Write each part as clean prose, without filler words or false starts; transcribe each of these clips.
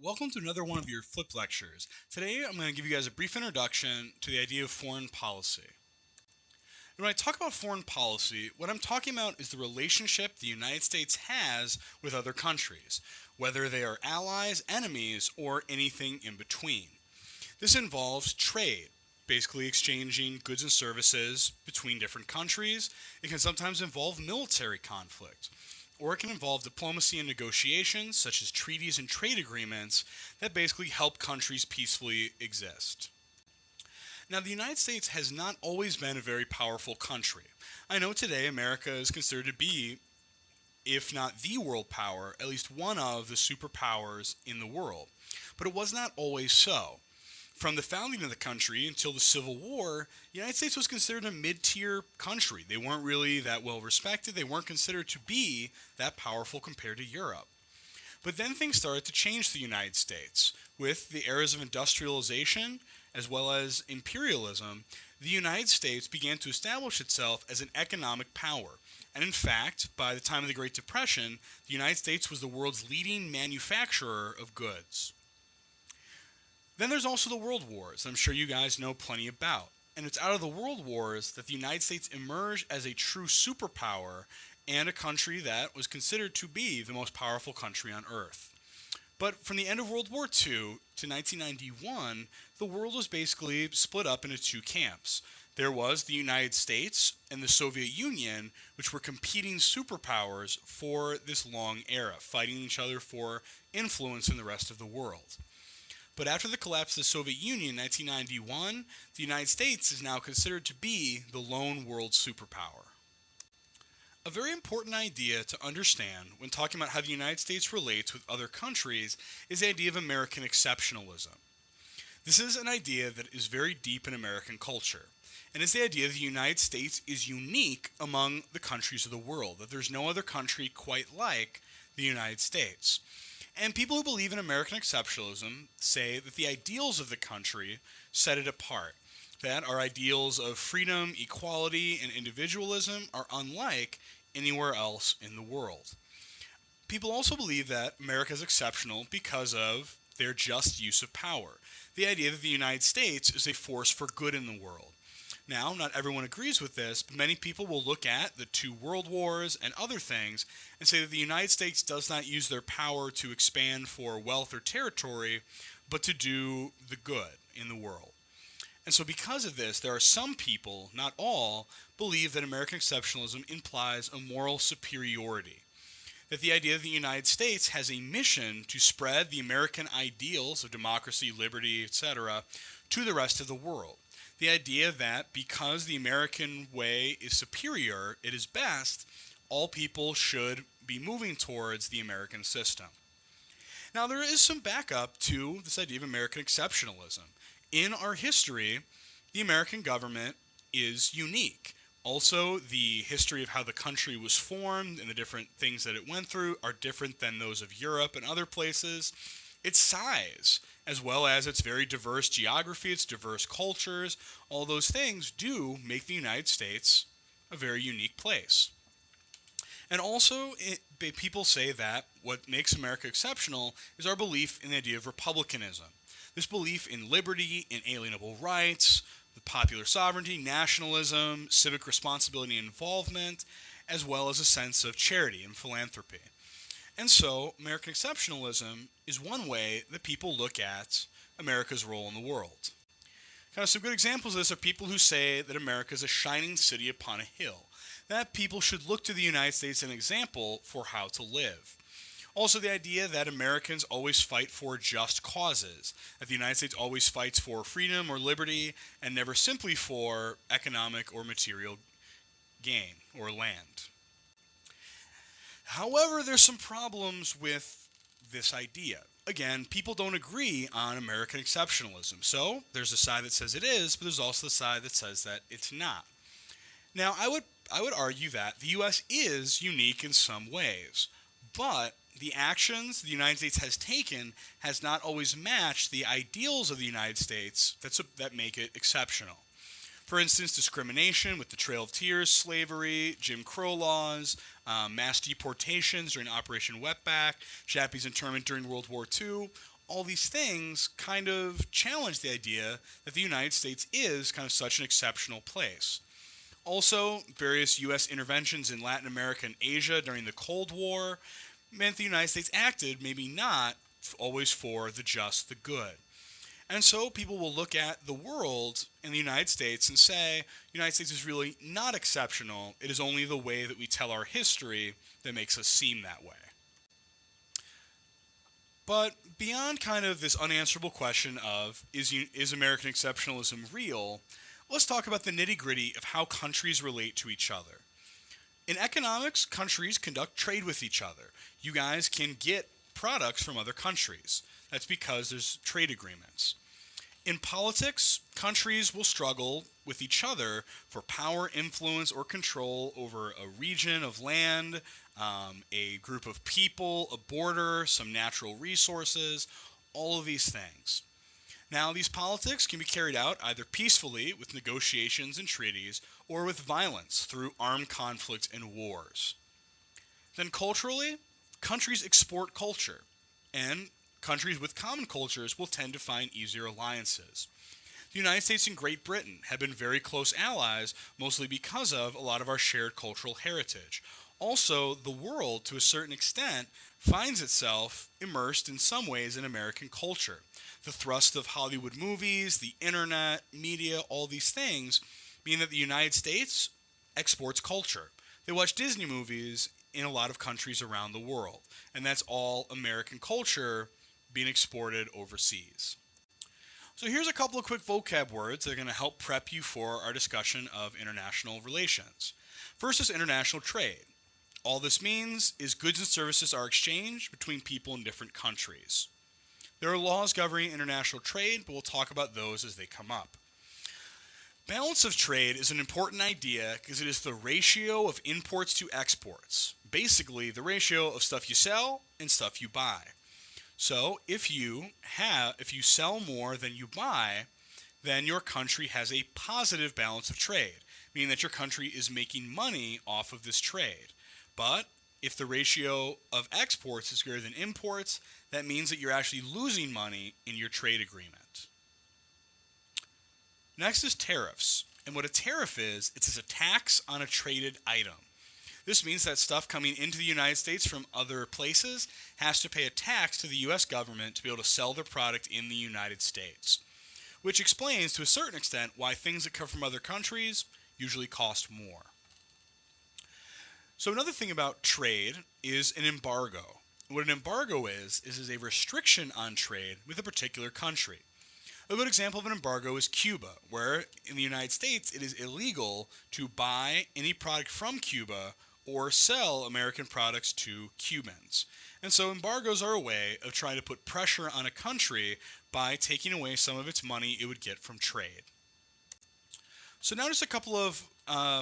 Welcome to another one of your Flip Lectures. Today I'm going to give you guys a brief introduction to the idea of foreign policy. And when I talk about foreign policy, what I'm talking about is the relationship the United States has with other countries, whether they are allies, enemies, or anything in between. This involves trade, basically exchanging goods and services between different countries. It can sometimes involve military conflict, or it can involve diplomacy and negotiations, such as treaties and trade agreements, that basically help countries peacefully exist. Now, the United States has not always been a very powerful country. I know today America is considered to be, if not the world power, at least one of the superpowers in the world. But it was not always so. From the founding of the country until the Civil War, the United States was considered a mid-tier country. They weren't really that well respected. They weren't considered to be that powerful compared to Europe. But then things started to change the United States. With the eras of industrialization as well as imperialism, the United States began to establish itself as an economic power. And in fact, by the time of the Great Depression, the United States was the world's leading manufacturer of goods. Then there's also the World Wars, I'm sure you guys know plenty about. And it's out of the World Wars that the United States emerged as a true superpower and a country that was considered to be the most powerful country on Earth. But from the end of World War II to 1991, the world was basically split up into two camps. There was the United States and the Soviet Union, which were competing superpowers for this long era, fighting each other for influence in the rest of the world. But after the collapse of the Soviet Union in 1991, the United States is now considered to be the lone world superpower. A very important idea to understand when talking about how the United States relates with other countries is the idea of American exceptionalism. This is an idea that is very deep in American culture, and it's the idea that the United States is unique among the countries of the world, that there's no other country quite like the United States. And people who believe in American exceptionalism say that the ideals of the country set it apart, that our ideals of freedom, equality, and individualism are unlike anywhere else in the world. People also believe that America is exceptional because of their just use of power, the idea that the United States is a force for good in the world. Now, not everyone agrees with this, but many people will look at the two world wars and other things and say that the United States does not use their power to expand for wealth or territory, but to do the good in the world. And so because of this, there are some people, not all, believe that American exceptionalism implies a moral superiority. That the idea that the United States has a mission to spread the American ideals of democracy, liberty, etc., to the rest of the world. The idea that because the American way is superior, it is best, all people should be moving towards the American system. Now, there is some backup to this idea of American exceptionalism. In our history, the American government is unique. Also, the history of how the country was formed and the different things that it went through are different than those of Europe and other places. Its size, as well as its very diverse geography, its diverse cultures, all those things do make the United States a very unique place. And also, people say that what makes America exceptional is our belief in the idea of republicanism. This belief in liberty, inalienable rights, the popular sovereignty, nationalism, civic responsibility and involvement, as well as a sense of charity and philanthropy. And so, American exceptionalism is one way that people look at America's role in the world. Kind of some good examples of this are people who say that America is a shining city upon a hill, that people should look to the United States as an example for how to live. Also, the idea that Americans always fight for just causes, that the United States always fights for freedom or liberty and never simply for economic or material gain or land. However, there's some problems with this idea. Again, people don't agree on American exceptionalism. So there's a side that says it is, but there's also the side that says that it's not. Now, I would argue that the U.S. is unique in some ways, but the actions the United States has taken has not always matched the ideals of the United States that make it exceptional. For instance, discrimination with the Trail of Tears, slavery, Jim Crow laws, mass deportations during Operation Wetback, Japanese internment during World War II. all these things kind of challenge the idea that the United States is kind of such an exceptional place. Also, various U.S. interventions in Latin America and Asia during the Cold War meant the United States acted, maybe not always for the just, the good. And so people will look at the world and the United States and say, the United States is really not exceptional. It is only the way that we tell our history that makes us seem that way. But beyond kind of this unanswerable question of is American exceptionalism real, let's talk about the nitty-gritty of how countries relate to each other. In economics, countries conduct trade with each other. You guys can get products from other countries. That's because there's trade agreements. In politics, countries will struggle with each other for power, influence, or control over a region of land, a group of people, a border, some natural resources, all of these things. Now, these politics can be carried out either peacefully with negotiations and treaties or with violence through armed conflict and wars. Then culturally, countries export culture, and countries with common cultures will tend to find easier alliances. The United States and Great Britain have been very close allies, mostly because of a lot of our shared cultural heritage. Also, the world, to a certain extent, finds itself immersed in some ways in American culture. The thrust of Hollywood movies, the internet, media, all these things mean that the United States exports culture. They watch Disney movies in a lot of countries around the world, and that's all American culture being exported overseas. So here's a couple of quick vocab words that are going to help prep you for our discussion of international relations. First is international trade. All this means is goods and services are exchanged between people in different countries. There are laws governing international trade, but we'll talk about those as they come up. Balance of trade is an important idea because it is the ratio of imports to exports. Basically, the ratio of stuff you sell and stuff you buy. So if you sell more than you buy, then your country has a positive balance of trade, meaning that your country is making money off of this trade. But if the ratio of exports is greater than imports, that means that you're actually losing money in your trade agreement. Next is tariffs. And what a tariff is, it's a tax on a traded item. This means that stuff coming into the United States from other places has to pay a tax to the U.S. government to be able to sell their product in the United States, which explains to a certain extent why things that come from other countries usually cost more. So another thing about trade is an embargo. What an embargo is a restriction on trade with a particular country. A good example of an embargo is Cuba, where in the United States it is illegal to buy any product from Cuba or sell American products to Cubans. And so embargoes are a way of trying to put pressure on a country by taking away some of its money it would get from trade. So now just a couple of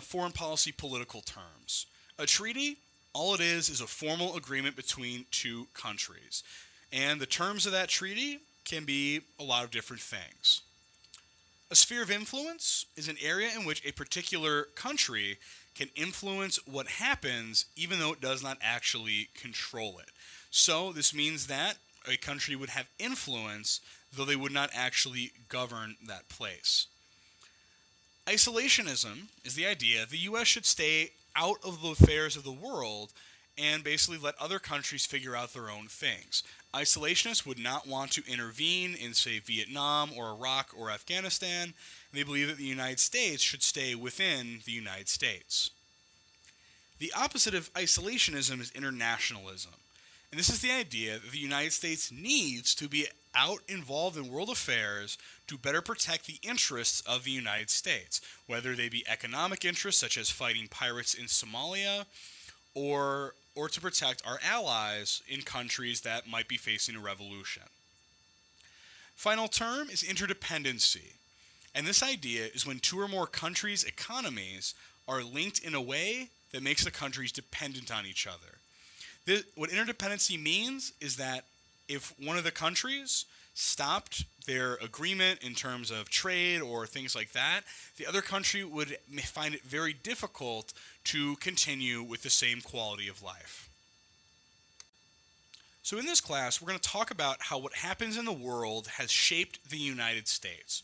foreign policy political terms. A treaty, all it is a formal agreement between two countries. And the terms of that treaty can be a lot of different things. A sphere of influence is an area in which a particular country can influence what happens even though it does not actually control it. So this means that a country would have influence though they would not actually govern that place. Isolationism is the idea the U.S. should stay out of the affairs of the world and basically let other countries figure out their own things. Isolationists would not want to intervene in, say, Vietnam or Iraq or Afghanistan, and they believe that the United States should stay within the United States. The opposite of isolationism is internationalism, and this is the idea that the United States needs to be out involved in world affairs to better protect the interests of the United States, whether they be economic interests such as fighting pirates in Somalia, or to protect our allies in countries that might be facing a revolution. Final term is interdependency. And this idea is when two or more countries' economies are linked in a way that makes the countries dependent on each other. What interdependency means is that if one of the countries stopped their agreement in terms of trade or things like that, the other country would find it very difficult to continue with the same quality of life. So in this class, we're going to talk about how what happens in the world has shaped the United States.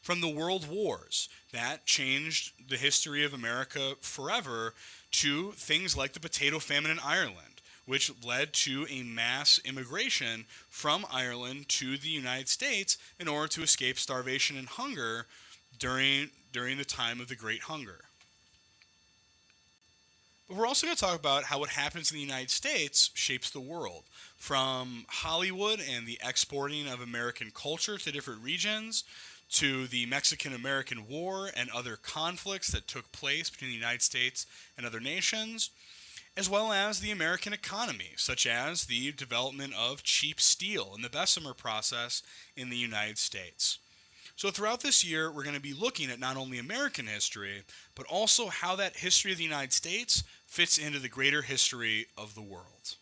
From the world wars that changed the history of America forever to things like the potato famine in Ireland, which led to a mass immigration from Ireland to the United States in order to escape starvation and hunger during the time of the Great Hunger. But we're also going to talk about how what happens in the United States shapes the world, from Hollywood and the exporting of American culture to different regions, to the Mexican-American War and other conflicts that took place between the United States and other nations, as well as the American economy, such as the development of cheap steel and the Bessemer process in the United States. So throughout this year, we're going to be looking at not only American history, but also how that history of the United States fits into the greater history of the world.